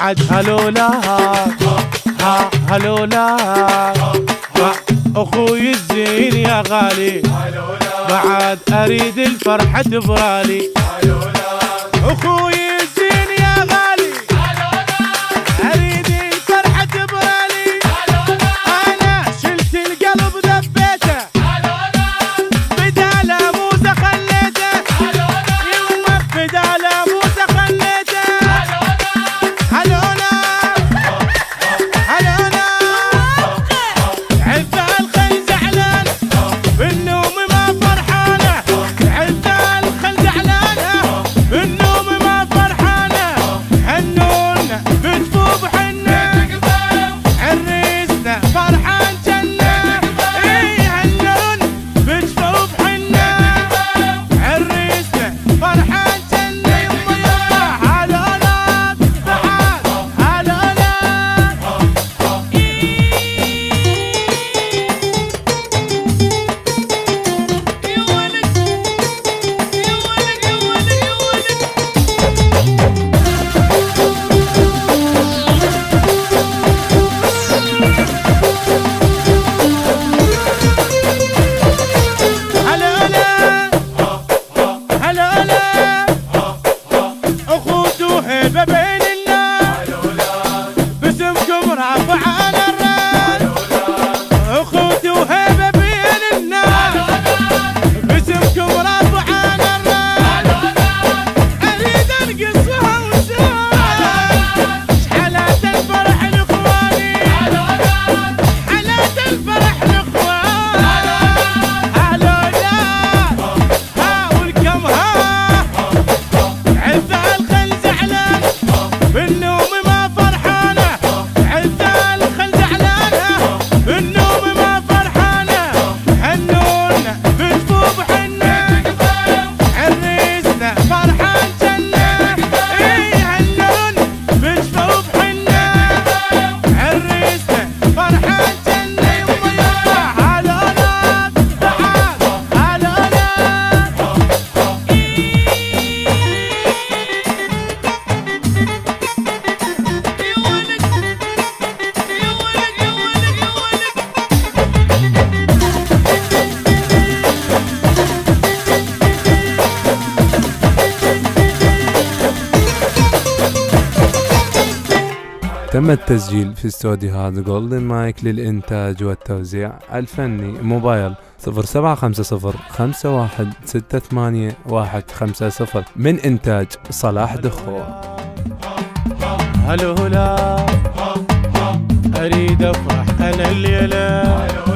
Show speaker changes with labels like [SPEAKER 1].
[SPEAKER 1] بعد هلولا هلولا اخوي الزين يا غالي بعد اريد الفرحة تبرالي اخوي الزين يا غالي اريد الفرحة تبرالي انا شلت القلب ذبيته بدال موسى خليته يما بدال موسى خليته هلولا هلولا عذا الخل زعلان بالنوم ما فرحانه عذا الخل زعلانه بالنوم ما فرحانه حنون بتفوق حنه عريسنا فرحان جنه اي حنون بتفوق حنه عريسنا فرحان جنه يما هلولا تعال هلولا هلولا اخوتو هيبه بين الناس باسمكم رافعان الراس اخوتو هيبه بين الناس باسمكم رافعان الراس اريد انقصها وسام حالات الفرح لاخواني حالات الفرح لاخوان هلولا ها والكم ها عذا الخل زعلان بالنوم ما فرحانه عذا الخل زعلانه بالنوم ما فرحانه حنون بتفوق حنه عريسنا فرحان جنه اي حنون بتفوق حنه عريسنا فرحان جنه يما هلولا تعال هلولا
[SPEAKER 2] تم التسجيل في استوديوهات جولدن مايك للإنتاج والتوزيع الفني. موبايل 0750 51 68 150 من إنتاج صلاح دخو.
[SPEAKER 1] هلولا اريد افرح انا الليله